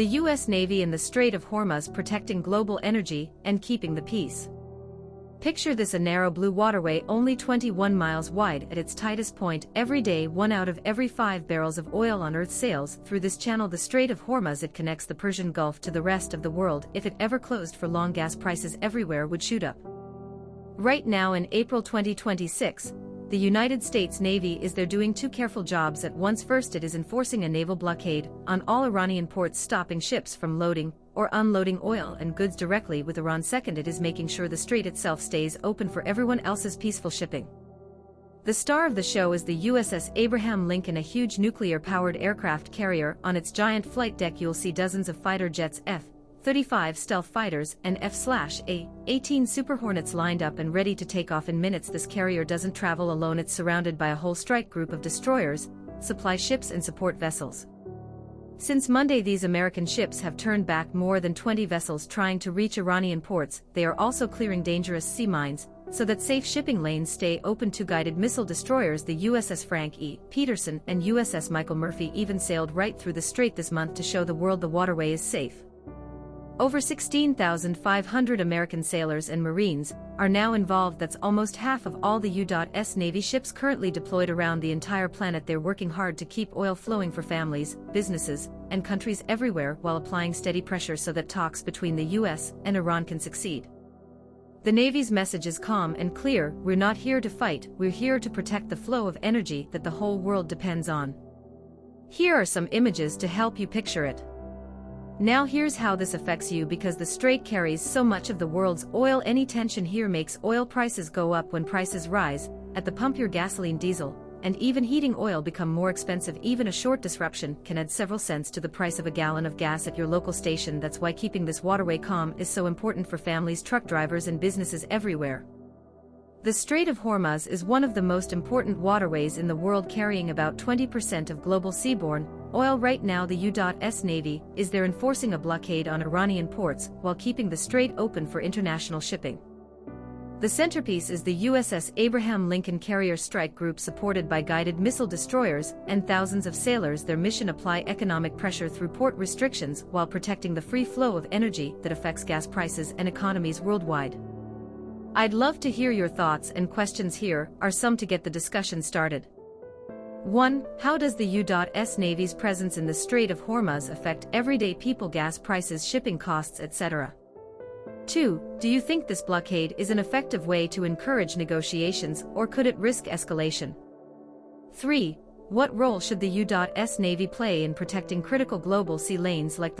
The U.S. Navy in the Strait of Hormuz protecting global energy and keeping the peace. Picture this: a narrow blue waterway only 21 miles wide at its tightest point. Every day 1 out of every 5 barrels of oil on Earth sails through this channel, the Strait of Hormuz. It connects the Persian Gulf to the rest of the world. If it ever closed for long, gas prices everywhere would shoot up. Right now in April 2026, the United States Navy is there doing two careful jobs at once. First, it is enforcing a naval blockade on all Iranian ports, stopping ships from loading or unloading oil and goods directly with Iran. Second, it is making sure the strait itself stays open for everyone else's peaceful shipping. The star of the show is the USS Abraham Lincoln, a huge nuclear-powered aircraft carrier. On its giant flight deck you'll see dozens of fighter jets, F-35 stealth fighters, and F/A-18 Super Hornets lined up and ready to take off in minutes. This carrier doesn't travel alone. It's surrounded by a whole strike group of destroyers, supply ships and support vessels. Since Monday, these American ships have turned back more than 20 vessels trying to reach Iranian ports. They are also clearing dangerous sea mines so that safe shipping lanes stay open. Two guided missile destroyers, the USS Frank E. Peterson and USS Michael Murphy, even sailed right through the strait this month to show the world the waterway is safe. Over 16,500 American sailors and Marines are now involved. That's almost half of all the U.S. Navy ships currently deployed around the entire planet. They're working hard to keep oil flowing for families, businesses, and countries everywhere while applying steady pressure so that talks between the U.S. and Iran can succeed. The Navy's message is calm and clear: we're not here to fight, we're here to protect the flow of energy that the whole world depends on. Here are some images to help you picture it. Now here's how this affects you, because the Strait carries so much of the world's oil. Any tension here makes oil prices go up. When prices rise at the pump, your gasoline, diesel, and even heating oil become more expensive. Even a short disruption can add several cents to the price of a gallon of gas at your local station. That's why keeping this waterway calm is so important for families, truck drivers, and businesses everywhere. The Strait of Hormuz is one of the most important waterways in the world, carrying about 20% of global seaborne oil. Right now the U.S. Navy is there enforcing a blockade on Iranian ports while keeping the strait open for international shipping. The centerpiece is the USS Abraham Lincoln carrier strike group, supported by guided missile destroyers and thousands of sailors. Their mission: apply economic pressure through port restrictions while protecting the free flow of energy that affects gas prices and economies worldwide. I'd love to hear your thoughts and questions. Here are some to get the discussion started. 1. How does the U.S. Navy's presence in the Strait of Hormuz affect everyday people, gas prices, shipping costs, etc.? 2. Do you think this blockade is an effective way to encourage negotiations, or could it risk escalation? 3. What role should the U.S. Navy play in protecting critical global sea lanes like